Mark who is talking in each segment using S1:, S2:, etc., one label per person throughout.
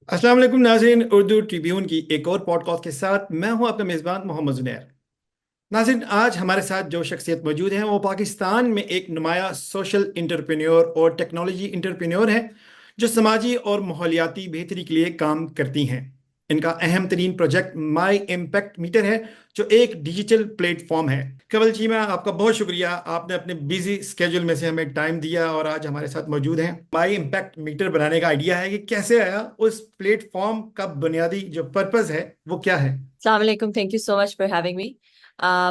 S1: अस्सलाम वालेकुम नाज़रीन, उर्दू ट्रिब्यून की एक और पॉडकास्ट के साथ मैं हूं आपका मेज़बान मोहम्मद जुनैर। नाज़रीन, आज हमारे साथ जो शख्सियत मौजूद हैं वो पाकिस्तान में एक नुमाया सोशल इंटरप्रेन्योर और टेक्नोलॉजी इंटरप्रेन्योर हैं जो समाजी और माहौलियाती बेहतरी के लिए काम करती हैं। इनका अहम तरीन प्रोजेक्ट माई इम्पैक्ट मीटर है, जो एक डिजिटल प्लेटफॉर्म है। कवल जी, मैं आपका बहुत शुक्रिया, आपने अपने बिजी स्केड्यूल में से हमें टाइम दिया और आज हमारे साथ मौजूद हैं। माई इम्पैक्ट मीटर बनाने का आइडिया है कि कैसे आया, उस प्लेटफॉर्म का बुनियादी जो पर्पस है वो क्या है?
S2: अस्सलाम वालेकुम, thank you so much for having me.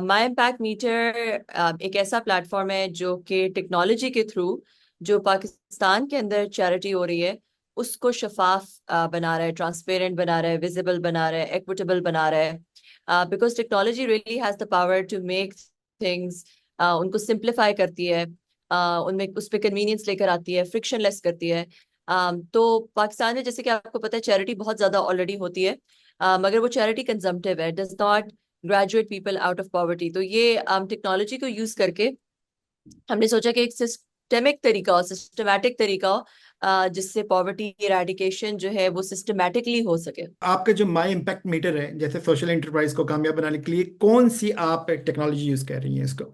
S2: My impact meter एक ऐसा प्लेटफॉर्म है जो कि टेक्नोलॉजी के थ्रू जो पाकिस्तान के अंदर चैरिटी हो रही है उसको शफाफ बना रहा है, ट्रांसपेरेंट बना रहा है, विजिबल बना रहा है, इक्विटेबल बना रहा है। Because technology really has the power to make things, उनको सिंप्लीफाई करती है, उनमें उस पर कन्वीनियंस लेकर आती है, फ्रिक्शनलेस करती है। तो पाकिस्तान में जैसे कि आपको पता है चैरिटी बहुत ज्यादा ऑलरेडी होती है, मगर वो चैरिटी कंजम्पटिव है, does not graduate people out of poverty. तो ये टेक्नोलॉजी को यूज करके हमने सोचा कि एक सिस्टेमिक तरीका हो, सिस्टमैटिक तरीका हो, जिससे पॉवर्टी इरेडिकेशन जो है वो सिस्टमैटिकली हो सके।
S1: आपका जो माई इम्पैक्ट मीटर है, जैसे सोशल एंटरप्राइज को कामयाब बनाने के लिए कौन सी आप टेक्नोलॉजी यूज कर रही हैं इसको?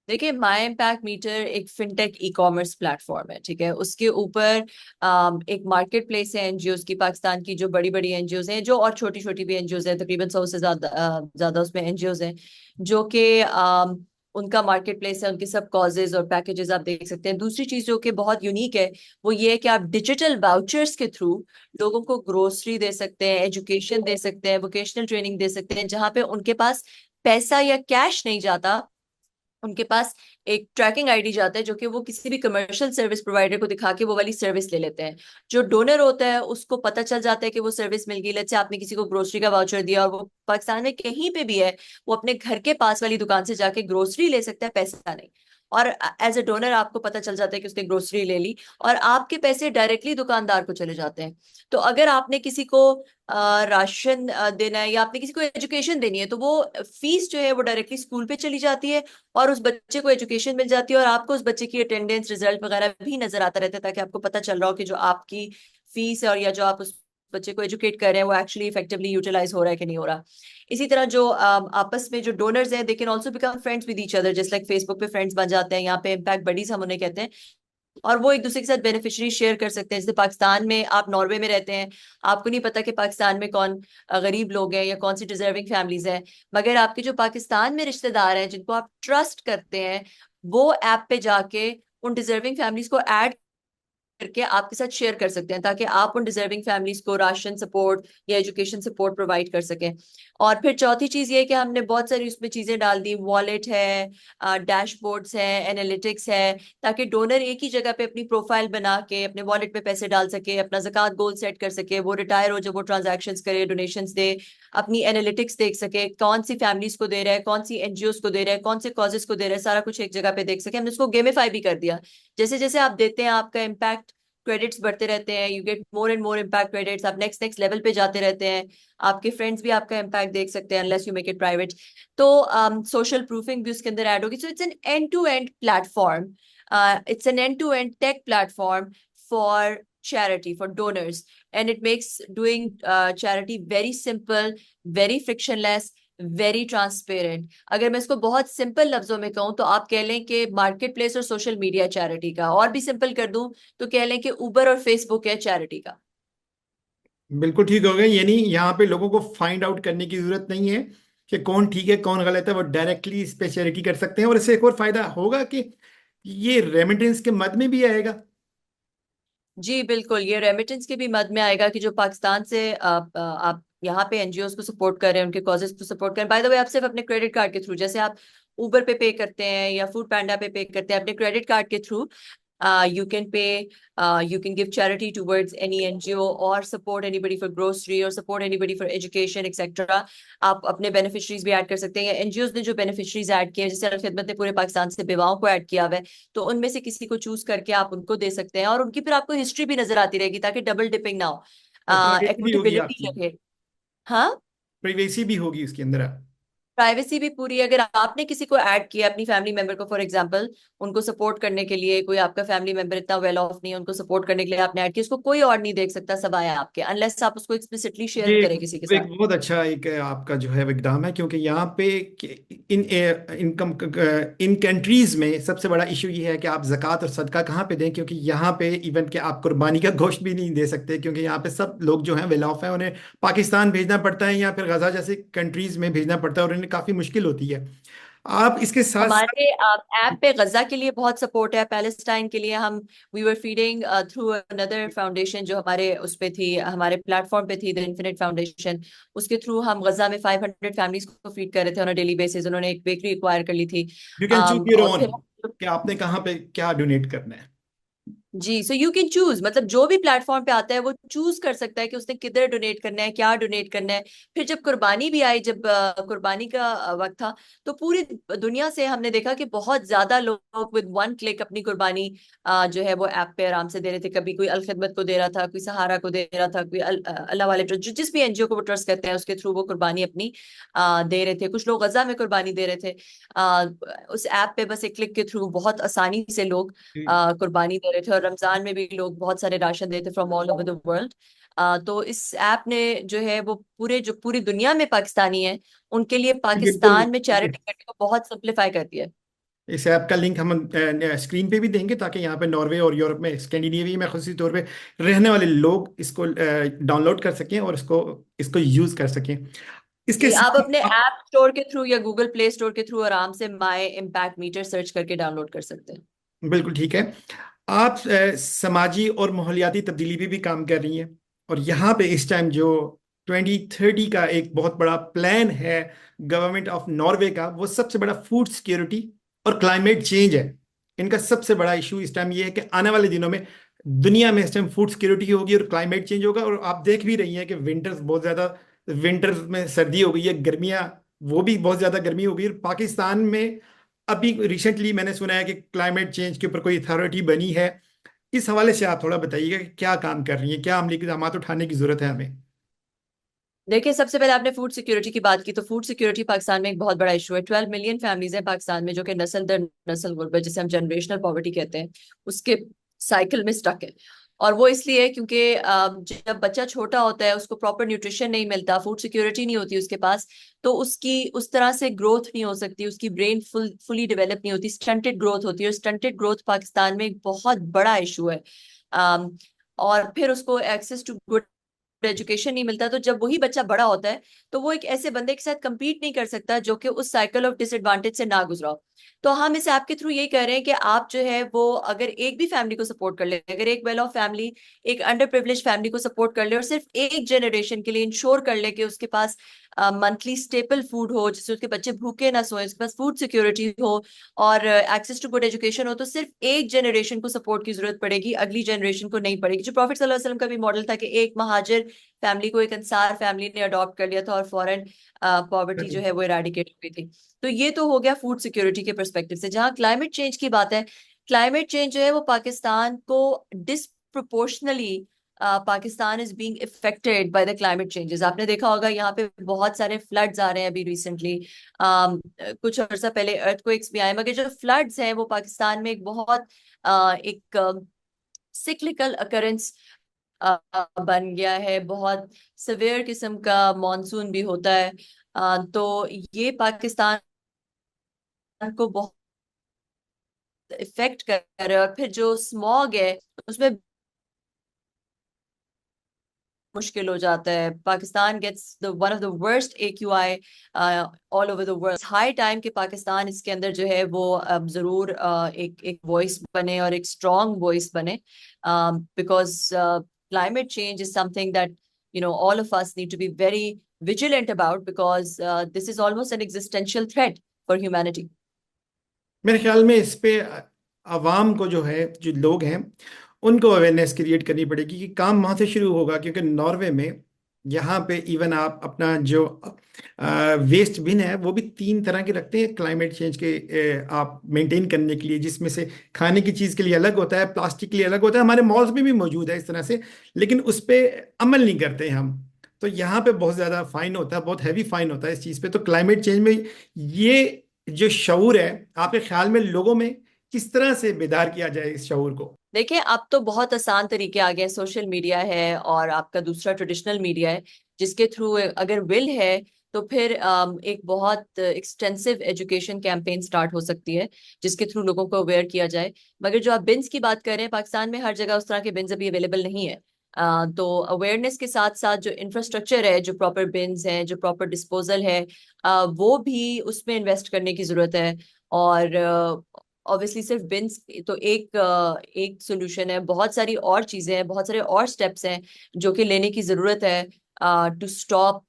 S2: देखिए, माई इम्पैक्ट मीटर एक फिनटेक ई कॉमर्स प्लेटफॉर्म है, ठीक है। उसके ऊपर एक मार्केट प्लेस है एनजीओज की, पाकिस्तान की जो बड़ी बड़ी एनजीओज हैं, जो और छोटी छोटी भी एनजीओज हैं, तकरीबन 100 से ज्यादा उसमें एनजीओज हैं, जो कि उनका मार्केट प्लेस है। उनके सब कॉजेज और पैकेजेस आप देख सकते हैं। दूसरी चीज जो कि बहुत यूनिक है वो ये है कि आप डिजिटल वाउचर्स के थ्रू लोगों को ग्रोसरी दे सकते हैं, एजुकेशन दे सकते हैं, वोकेशनल ट्रेनिंग दे सकते हैं, जहां पे उनके पास पैसा या कैश नहीं जाता, उनके पास एक ट्रैकिंग आईडी जाता है, जो कि वो किसी भी कमर्शियल सर्विस प्रोवाइडर को दिखा के वो वाली सर्विस ले लेते हैं। जो डोनर होता है उसको पता चल जाता है कि वो सर्विस मिल गई। लेट्स से आपने किसी को ग्रोसरी का वाउचर दिया और वो पाकिस्तान में कहीं पे भी है, वो अपने घर के पास वाली दुकान से जाके ग्रोसरी ले सकता है, पैसा नहीं। और एज ए डोनर आपको पता चल जाता है कि उसने ग्रोसरी ले ली, और आपके पैसे डायरेक्टली दुकानदार को चले जाते हैं। तो अगर आपने किसी को राशन देना है या आपने किसी को एजुकेशन देनी है, तो वो फीस जो है वो डायरेक्टली स्कूल पे चली जाती है, और उस बच्चे को एजुकेशन मिल जाती है, और आपको उस बच्चे की अटेंडेंस रिजल्ट वगैरह भी नजर आता रहता है, ताकि आपको पता चल रहा हो कि जो आपकी फीस है और या जो आप उस बच्चे को एजुकेट कर रहे हैं वो एक्चुअली इफेक्टिवली यूटिलाइज हो रहा है कि नहीं हो रहा। इसी तरह जो आपस में जो डोनर्स हैं, they can also become friends with each other, just like Facebook पे फ्रेंड्स बन जाते हैं, यहाँ पे इम्पैक्ट बडीज हम उन्हें कहते हैं। और वो एक दूसरे के साथ बेनिफिशियरी शेयर कर सकते हैं। जैसे पाकिस्तान में आप नॉर्वे में रहते हैं, आपको नहीं पता कि पाकिस्तान में कौन गरीब लोग हैं या कौन सी डिजर्विंग फैमिलीज हैं, मगर आपके जो पाकिस्तान में रिश्तेदार हैं जिनको आप ट्रस्ट करते हैं, वो ऐप पे जाके उन डिजर्विंग फैमिलीज को ऐड करके आपके साथ शेयर कर सकते हैं, ताकि आप उन डिजर्विंग फैमिलीज को राशन सपोर्ट या एजुकेशन सपोर्ट प्रोवाइड कर सकें। और फिर चौथी चीज ये है कि हमने बहुत सारी उसमें चीजें डाल दी, वॉलेट है, डैशबोर्ड्स है, एनालिटिक्स है, ताकि डोनर एक ही जगह पे अपनी प्रोफाइल बना के अपने वॉलेट पे पैसे डाल सके, अपना ज़कात गोल सेट कर सके, वो रिटायर हो जब वो ट्रांजैक्शन करे, डोनेशंस दे, अपनी एनालिटिक्स देख सके, कौन सी फैमिलीज को दे रहा है, कौन सी एनजीओज को दे रहा है, कौन से कॉजेज को दे रहा है, सारा कुछ एक जगह पे देख सके। हमने उसको गेमिफाई भी कर दिया। जैसे जैसे आप देते हैं आपका इम्पैक्ट क्रेडिट्स बढ़ते रहते हैं, you get more and more impact credits, आप नेक्स्ट नेक्स्ट लेवल पे जाते रहते हैं। आपके फ्रेंड्स भी आपका इम्पैक्ट देख सकते हैं unless you make it private. तो सोशल प्रूफिंग भी उसके अंदर ऐड होगी। So it's an end to end platform, it's an end to end tech platform for charity, for donors, and it makes doing charity very simple, very frictionless, very transparent. अगर मैं इसको बहुत simple लफ्जों में कहूँ तो आप कह लें कि मार्केट प्लेस और सोशल मीडिया चैरिटी का, और भी सिंपल कर दूं तो कह लें कि उबर और फेसबुक है चैरिटी का।
S1: बिल्कुल ठीक हो गए। यानी यहाँ पे लोगों को फाइंड आउट करने की जरूरत नहीं है कि कौन ठीक है कौन गलत है, वो डायरेक्टली इस पे चैरिटी कर सकते हैं। और इससे एक और फायदा होगा कि ये रेमिटेंस के मद में भी आएगा।
S2: जी बिल्कुल, ये रेमिटेंस के भी मद में आएगा कि जो पाकिस्तान से आप यहाँ पे एनजीओज को सपोर्ट कर रहे हैं, उनके कॉजेज को सपोर्ट कर रहे हैं। बाय द वे, आप सिर्फ अपने क्रेडिट कार्ड के थ्रू, जैसे आप उबर पे करते हैं या फूड पैंडा पे करते हैं, अपने क्रेडिट कार्ड के through you can pay, you can give charity towards any NGO or support anybody for grocery or support anybody for education etc. आप अपने बेनिफिशरीज भी ऐड कर सकते हैं, या एनजीओज ने जो बेनिफिशरीज ऐड किए हैं, जैसे अल खिदमत ने पूरे पाकिस्तान से बेवाओं को ऐड किया हुआ है, तो उनमें से किसी को चूज करके आप उनको दे सकते हैं, और उनकी फिर आपको हिस्ट्री भी नजर आती रहेगी, ताकि डबल डिपिंग ना हो,
S1: और प्राइवेसी भी होगी
S2: एक्विटेबिलिटी
S1: आपकी।
S2: रहे। हाँ,
S1: प्राइवेसी भी होगी उसके अंदर।
S2: प्राइवेसी भी पूरी है। अगर आपने किसी को ऐड किया अपनी फैमिली मेंबर को, फॉर एग्जांपल उनको सपोर्ट करने के लिए, कोई आपका फैमिली मेंबर इतना वेल ऑफ नहीं है, उनको सपोर्ट करने के लिए आपने ऐड किया, उसको कोई और नहीं देख सकता सवाए आपके, अनलेस आप उसको एक्सप्लिसिटली
S1: ये
S2: शेयर करें किसी के
S1: एक
S2: साथ।
S1: बहुत अच्छा एक आपका जो है विकदाम है, क्योंकि यहाँ पे इन इनकम इन कंट्रीज में सबसे बड़ा इशू ये है कि आप ज़कात और सदका कहाँ पे दें, क्योंकि यहाँ पे इवन कि आप कुर्बानी का गोश्त भी नहीं दे सकते, क्योंकि यहाँ पे सब लोग जो हैं वेल ऑफ हैं, उन्हें पाकिस्तान भेजना पड़ता है या फिर गजा जैसे कंट्रीज में भेजना पड़ता है और उन्हें काफ़ी मुश्किल होती है। आप इसके साथ साथ
S2: हमारे ऐप पे गजा के लिए बहुत सपोर्ट है, पैलेस्टाइन के लिए हम we were feeding through another foundation जो हमारे उस पे थी, हमारे प्लेटफॉर्म पे थी, द इन्फिनिट फाउंडेशन। उसके थ्रू हम गजा में 500 फैमिलीज को फीड कर रहे थे ऑन अ डेली बेसिस। उन्होंने एक बेकरी एक्वायर कर ली थी।
S1: यू कैन चूज योर
S2: और
S1: ओन
S2: फिर
S1: कि आपने कहाँ पे क्या डोनेट करना है।
S2: जी, सो यू कैन चूज, मतलब जो भी प्लेटफॉर्म पे आता है वो चूज कर सकता है कि उसने किधर डोनेट करना है, क्या डोनेट करना है। फिर जब कुर्बानी भी आई, जब कुर्बानी का वक्त था, तो पूरी दुनिया से हमने देखा कि बहुत ज्यादा लोग विद वन क्लिक अपनी कुर्बानी जो है वो ऐप पे आराम से दे रहे थे। कभी कोई अल खिदमत को दे रहा था, कोई सहारा को दे रहा था, कोई अल्लाह वाले ट्रस्ट, जिस भी एनजीओ को वो ट्रस्ट करते हैं उसके थ्रू वो कुर्बानी अपनी दे रहे थे। कुछ लोग गजा में कुर्बानी दे रहे थे। आ, उस ऐप पे बस एक क्लिक के थ्रू बहुत आसानी से लोग कुर्बानी दे रहे थे। और रमजान में भी लोग बहुत सारे राशन देते from all over the world. तो इस ऐप ने जो है वो पूरी दुनिया में पाकिस्तानी है, उनके लिए
S1: बिल्कुल।
S2: पाकिस्तान में चैरिटी करने को बहुत सिंप्लीफाई कर दिया है।
S1: इस ऐप का लिंक हम स्क्रीन पे भी देंगे, ताकि यहाँ पे नॉर्वे और यूरोप में, स्कैंडिनेविया में खुशी तौर पे रहने वाले लोग इसको डाउनलोड कर सकें और इसको इसको यूज कर सकें। इसके
S2: जी, आप
S1: साथ
S2: अपने ऐप स्टोर के थ्रू या गूगल प्ले स्टोर के थ्रू आराम से माई इम्पैक्ट मीटर सर्च करके डाउनलोड कर सकते हैं।
S1: बिल्कुल ठीक है। आप समाजी और माहौलियाती तब्दीली भी काम कर रही हैं, और यहाँ पे इस टाइम जो 2030 का एक बहुत बड़ा प्लान है गवर्नमेंट ऑफ नॉर्वे का, वो सबसे बड़ा फूड सिक्योरिटी और क्लाइमेट चेंज है। इनका सबसे बड़ा इशू इस टाइम ये है कि आने वाले दिनों में दुनिया में इस टाइम फूड सिक्योरिटी होगी और क्लाइमेट चेंज होगा। और आप देख भी रही हैं कि विंटर्स बहुत ज़्यादा, विंटर्स में सर्दी हो गई है, गर्मियाँ वो भी बहुत ज़्यादा गर्मी हो गई है। और पाकिस्तान में अभी रिसेंटली मैंने सुना है कि क्लाइमेट चेंज के ऊपर कोई अथॉरिटी बनी है। इस हवाले से आप थोड़ा बताइएगा कि क्या काम कर रही है, क्या अमली इकदाम उठाने की जरूरत है हमें।
S2: देखिए, सबसे पहले आपने फूड सिक्योरिटी की बात की, तो फूड सिक्योरिटी पाकिस्तान में एक बहुत बड़ा इशू है। 12 मिलियन फैमिलीज हैं पाकिस्तान में जो कि नस्ल दर नस्ल गुर्बत, जिसे हम जनरेशनल पॉवर्टी कहते हैं, उसके साइकिल में स्टक है। और वो इसलिए है क्योंकि जब बच्चा छोटा होता है उसको प्रॉपर न्यूट्रिशन नहीं मिलता, फूड सिक्योरिटी नहीं होती उसके पास, तो उसकी उस तरह से ग्रोथ नहीं हो सकती, उसकी ब्रेन फुली डेवलप नहीं होती, स्टंटेड ग्रोथ होती है। और स्टंटेड ग्रोथ पाकिस्तान में एक बहुत बड़ा इशू है। अम, और फिर उसको एक्सेस टू गुड एजुकेशन नहीं मिलता। तो जब वही बच्चा बड़ा होता है तो वो एक ऐसे बंदे के साथ compete नहीं कर सकता जो कि उस साइकिल ऑफ डिसएडवांटेज से ना गुजरा हो। तो हम इस ऐप के थ्रू यही कह रहे हैं कि आप जो है वो अगर एक भी फैमिली को सपोर्ट कर ले, अगर एक वेल ऑफ फैमिली एक अंडर प्रिविलेज फैमिली को सपोर्ट कर ले और सिर्फ एक जनरेशन के लिए इंश्योर कर ले कि उसके पास मंथली स्टेपल फूड हो, जिससे उसके बच्चे भूखे ना सोए, उसके पास फूड सिक्योरिटी हो और एक्सेस टू गुड एजुकेशन हो, तो सिर्फ एक जनरेशन को सपोर्ट की जरूरत पड़ेगी, अगली जनरेशन को नहीं पड़ेगी। जो प्रॉफिट सल्लल्लाहु अलैहि वसल्लम का भी मॉडल था कि एक महाजिर फैमिली को एक अंसार फैमिली ने अडॉप्ट कर लिया था और फॉरेन पॉवर्टी जो है वो इराडिकेट हो गई थी। तो ये तो हो गया फूड सिक्योरिटी के परस्पेक्टिव से। जहां क्लाइमेट चेंज की बात है, क्लाइमेट चेंज जो है वो पाकिस्तान को disproportionately, Pakistan is being affected by the climate changes. आपने देखा होगा यहाँ पे बहुत सारे फ्लड्स आ रहे हैं अभी रिसेंटली। कुछ अर्सा पहले अर्थक्वेक्स भी आए, मगर जो फ्लड्स हैं वो पाकिस्तान में एक बहुत एक सिक्लिकल अकरेंस बन गया है। बहुत सिवियर किस्म का मॉनसून भी होता है। तो ये पाकिस्तान को बहुत इफेक्ट कर रहा है। और फिर जो स्मॉग है उसमें मुश्किल हो जाता है। Pakistan gets the one of the worst AQI all over the world. High time के पाकिस्तान इसके अंदर जो है वो अब जरूर एक एक वॉइस बने और एक स्ट्रॉन्ग वॉइस बने, because climate change is something that all of us need to be very vigilant about, because this is almost an existential threat for humanity.
S1: मेरे ख्याल में इस पे आवाम को जो है, जो लोग हैं, उनको अवेयरनेस क्रिएट करनी पड़ेगी कि काम वहाँ से शुरू होगा। क्योंकि नॉर्वे में यहाँ पे इवन आप अपना जो वेस्ट बिन है वो भी 3 तरह के रखते हैं क्लाइमेट चेंज के आप मेंटेन करने के लिए, जिसमें से खाने की चीज़ के लिए अलग होता है, प्लास्टिक के लिए अलग होता है। हमारे मॉल्स में भी मौजूद है इस तरह से, लेकिन उस पर अमल नहीं करते हम। तो यहाँ पे बहुत ज़्यादा फाइन होता है, बहुत हैवी फाइन होता है इस चीज़ पे। तो क्लाइमेट चेंज में ये जो शऊर है, आपके ख्याल में लोगों में किस तरह से बेदार किया जाए इस शऊर को?
S2: देखिए, अब तो बहुत आसान तरीके आ गए, सोशल मीडिया है और आपका दूसरा ट्रेडिशनल मीडिया है, जिसके थ्रू अगर विल है तो फिर एक बहुत एक्सटेंसिव एजुकेशन कैंपेन स्टार्ट हो सकती है, जिसके थ्रू लोगों को अवेयर किया जाए। मगर जो आप बिन्स की बात कर रहे हैं, पाकिस्तान में हर जगह उस तरह के बिन्स अभी अवेलेबल नहीं है। तो अवेयरनेस के साथ साथ जो इंफ्रास्ट्रक्चर है, जो प्रॉपर बिन्स हैं, जो प्रॉपर डिस्पोजल है, वो भी उसमें इन्वेस्ट करने की जरूरत है। और ऑब्वियसली सिर्फ बिन्स तो एक सोल्यूशन है, बहुत सारी और चीजें हैं, बहुत सारे और स्टेप्स हैं जो कि लेने की जरूरत है to stop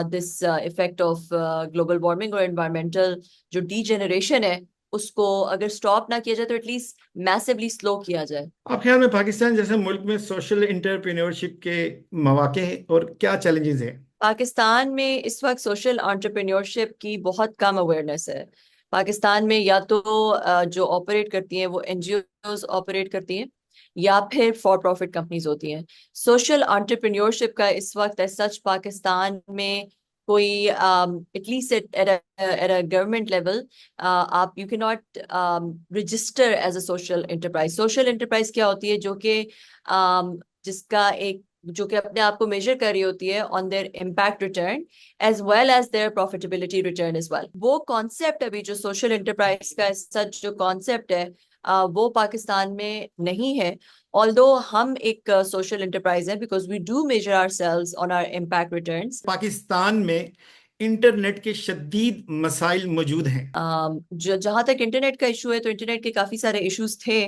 S2: this effect of global warming और एनवायरमेंटल जो डीजेनरेशन है, उसको अगर स्टॉप ना किया जाए तो एटलीस्ट मैसिवली स्लो किया जाए।
S1: आप ख्याल में पाकिस्तान जैसे मुल्क में सोशल इंटरप्रेन्योरशिप के मौके और क्या चैलेंजेस हैं?
S2: पाकिस्तान में इस वक्त सोशल एंटरप्रेन्योरशिप की बहुत कम अवेयरनेस है। पाकिस्तान में या तो जो ऑपरेट करती हैं वो एनजीओज ऑपरेट करती हैं, या फिर फॉर प्रॉफिट कंपनीज होती हैं। सोशल एंटरप्रेन्योरशिप का इस वक्त एज सच पाकिस्तान में कोई at least at a government level आप you can not register as a social enterprise. Social enterprise क्या होती है? जो कि जिसका एक जो कि अपने आप को मेजर कर रही होती है on their impact return as well as their profitability return as well. वो कॉन्सेप्ट अभी जो सोशल एंटरप्राइज का सच जो कॉन्सेप्ट है वो पाकिस्तान में नहीं है। ऑल्दो हम एक सोशल एंटरप्राइज है because we do measure ourselves on our impact returns.
S1: Pakistan में इंटरनेट के शदीद मसाइल मौजूद हैं।
S2: जो जहां तक इंटरनेट का इशू है, तो इंटरनेट के काफी सारे इश्यूज थे।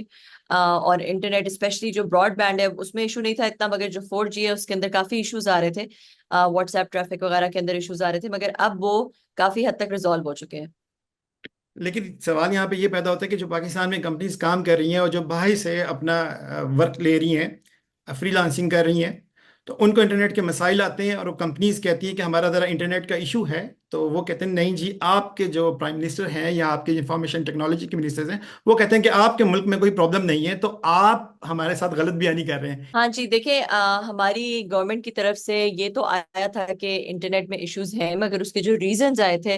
S2: और इंटरनेट स्पेशली जो ब्रॉडबैंड है उसमें इशू नहीं था इतना, मगर जो 4G है उसके अंदर काफी इश्यूज आ रहे थे। व्हाट्सएप ट्रैफिक वगैरह के अंदर इश्यूज आ रहे थे, मगर अब वो काफी हद तक रिजॉल्व हो चुके हैं।
S1: लेकिन सवाल यहाँ पे ये पैदा होता है कि जो पाकिस्तान में कंपनीज काम कर रही हैं और जो बाहर से अपना वर्क ले रही हैं, फ्रीलांसिंग कर रही हैं, तो उनको इंटरनेट के मसाइल आते हैं और वो कंपनीज कहती हैं कि हमारा ज़रा इंटरनेट का इशू है। तो वो कहते हैं नहीं जी, आपके जो प्राइम मिनिस्टर हैं या आपके इंफॉर्मेशन टेक्नोलॉजी के मिनिस्टर्स हैं, वो कहते हैं कि आपके मुल्क में कोई प्रॉब्लम नहीं है, तो आप हमारे साथ गलत बयानी कर रहे हैं।
S2: हाँ जी, देखिए, हमारी गवर्नमेंट की तरफ से ये तो आया था कि इंटरनेट में इश्यूज हैं, मगर उसके जो रीजंस आए थे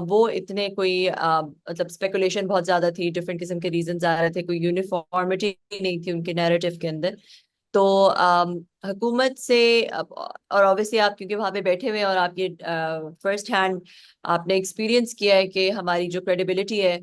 S2: वो इतने कोई मतलब स्पेकुलेशन बहुत ज्यादा थी, डिफरेंट किस्म के रीजंस आ रहे थे, कोई यूनिफॉर्मिटी नहीं थी उनके नैरेटिव के अंदर। तो हुकूमत से और ऑब्वियसली आप क्योंकि वहां पे बैठे हुए हैं और आप ये फर्स्ट हैंड आपने एक्सपीरियंस किया है कि हमारी जो क्रेडिबिलिटी है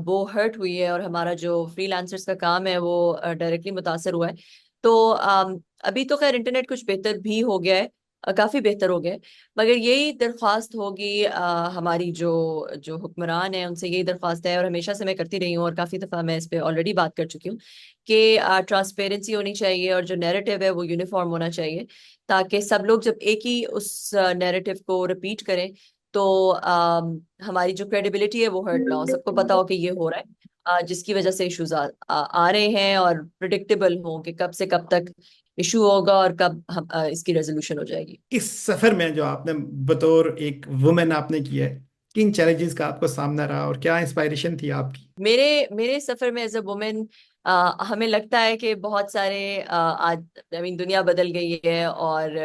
S2: वो हर्ट हुई है, और हमारा जो फ्रीलांसर्स का काम है वो डायरेक्टली मुतासर हुआ है। तो अभी तो खैर इंटरनेट कुछ बेहतर भी हो गया है, काफी बेहतर हो गया है। मगर यही दरख्वास्त होगी हमारी जो जो हुक्मरान है उनसे, यही दरख्वास्त है और हमेशा से मैं करती रही हूँ और काफी दफा मैं इस पे ऑलरेडी बात कर चुकी हूँ कि ट्रांसपेरेंसी होनी चाहिए और जो नैरेटिव है वो यूनिफॉर्म होना चाहिए, ताकि सब लोग जब एक ही उस नैरेटिव को रिपीट करें तो हमारी जो क्रेडिबिलिटी है वो हर्ट ना हो, सबको पता हो कि ये हो रहा है, जिसकी वजह से इश्यूज आ रहे हैं, और प्रिडिक्टेबल हो कि कब से कब तक इशू होगा और कब हम इसकी रेजोल्यूशन हो जाएगी।
S1: इस सफ़र में जो आपने बतौर एक वुमेन आपने किया है, किन चैलेंजेस का आपको सामना रहा और क्या इंस्पायरेशन थी आपकी?
S2: मेरे मेरे सफर में एज अ वुमेन हमें लगता है कि बहुत सारे आज आई मीन दुनिया बदल गई है और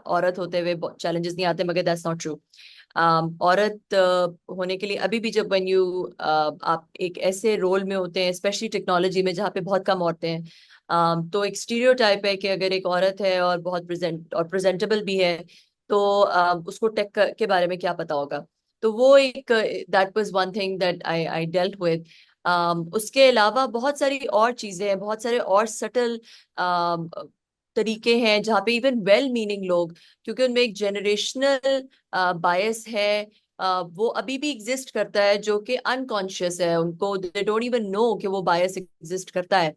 S2: औरत होते हुए चैलेंजेस नहीं आते, मगर दैट्स नॉट ट्रू। औरत होने के लिए अभी भी जब when you आप एक ऐसे रोल में होते हैं स्पेशली टेक्नोलॉजी में जहाँ पे बहुत कम औरतें हैं, तो एक स्टीरियोटाइप है कि अगर एक औरत है और बहुत प्रेजेंटेबल भी है तो उसको टेक के बारे में क्या पता होगा। तो वो एक that was one thing that I I dealt with. उसके अलावा बहुत सारी और चीजें हैं, बहुत सारे और सटल तरीके हैं जहाँ पे इवन वेल मीनिंग लोग, क्योंकि उनमें एक जनरेशनल बायस है, वो अभी भी एग्जिस्ट करता है जो कि अनकॉन्शियस है, उनको दे डोंट इवन नो कि वो बायस एग्जिस्ट करता है।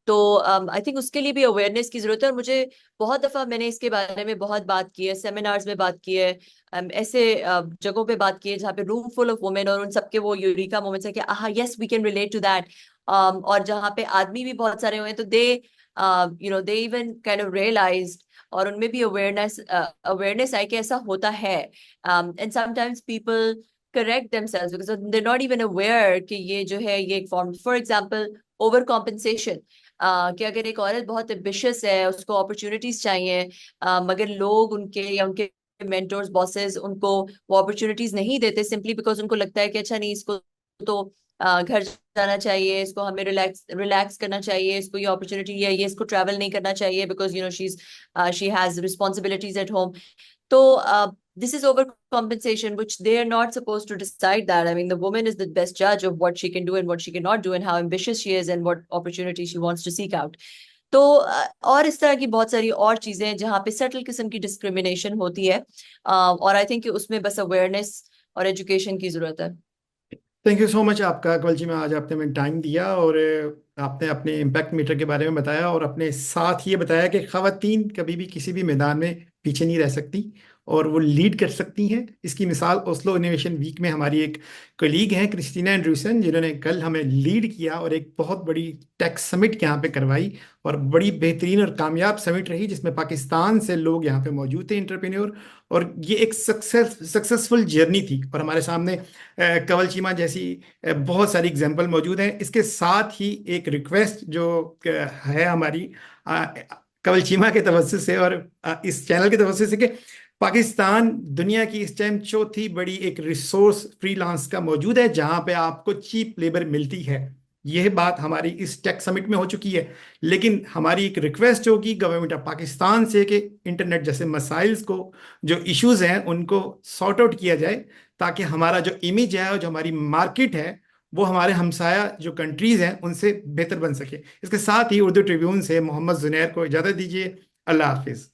S2: तो आई थिंक उसके लिए भी अवेयरनेस की जरूरत है, और मुझे बहुत दफा मैंने इसके बारे में बहुत बात की है, सेमिनार्स में बात की है, ऐसे जगहों पे बात की है जहाँ पे रूम फुल ऑफ वुमेन और उन सबके वो यूरिका मोमेंट्स है कि aha yes we can relate to that. और जहाँ पे आदमी भी बहुत सारे हुए हैं तो they they even kind of realised, और उनमें भी अवेयरनेस अवेयरनेस आई कि ऐसा होता है। And sometimes people correct themselves because they not even aware कि ये जो है ये एक form, for example over compensation. कि अगर एक औरत बहुत एम्बिशियस है, उसको अपॉर्चुनिटीज चाहिए, मगर लोग उनके या उनके मेंटोर्स बॉसेस उनको वो अपॉर्चुनिटीज नहीं देते, सिंपली बिकॉज उनको लगता है कि अच्छा नहीं, इसको तो घर जाना चाहिए, इसको हमें रिलैक्स रिलैक्स करना चाहिए, इसको ये अपॉर्चुनिटी है, ये इसको ट्रैवल नहीं करना चाहिए because she has responsibilities at home. तो this is overcompensation, which they are not supposed to decide that. I mean, the woman is the best judge of what she can do and what she cannot do, and how ambitious she is and what opportunity she wants to seek out. तो और इस तरह की बहुत सारी और चीजें हैं जहाँ पे सटल किस्म की डिस्क्रिमिनेशन होती है, और आई थिंक उसमें बस अवेयरनेस और एजुकेशन की जरूरत है।
S1: थैंक यू सो मच आपका कवल जी, में आज आपने हमें टाइम दिया और आपने अपने इम्पैक्ट मीटर के बारे में बताया और अपने साथ ये बताया कि ख़वातीन कभी भी किसी भी मैदान में पीछे नहीं रह सकती और वो लीड कर सकती हैं। इसकी मिसाल ओस्लो इनोवेशन वीक में हमारी एक कलीग हैं क्रिस्टीना एंड्रूसन, जिन्होंने कल हमें लीड किया और एक बहुत बड़ी टेक समिट यहाँ पे करवाई और बड़ी बेहतरीन और कामयाब समिट रही, जिसमें पाकिस्तान से लोग यहाँ पे मौजूद थे, इंटरप्रेन्योर। और ये एक सक्सेसफुल जर्नी थी और हमारे सामने कंवल चीमा जैसी बहुत सारी एग्जाम्पल मौजूद हैं। इसके साथ ही एक रिक्वेस्ट जो है हमारी कंवल चीमा के तवज्जुह से और इस चैनल के तवज्जुह से, कि पाकिस्तान दुनिया की इस टाइम चौथी बड़ी एक रिसोर्स फ्रीलांस का मौजूद है जहां पे आपको चीप लेबर मिलती है। यह बात हमारी इस टेक समिट में हो चुकी है, लेकिन हमारी एक रिक्वेस्ट होगी गवर्नमेंट ऑफ पाकिस्तान से कि इंटरनेट जैसे मसाइल्स को, जो इश्यूज हैं, उनको सॉर्ट आउट किया जाए, ताकि हमारा जो इमेज है और जो हमारी मार्केट है वो हमारे हमसाया जो कंट्रीज हैं उनसे बेहतर बन सके। इसके साथ ही उर्दू ट्रिब्यून से मोहम्मद जुनैर को इजाज़त दीजिए। अल्लाह हाफिज़।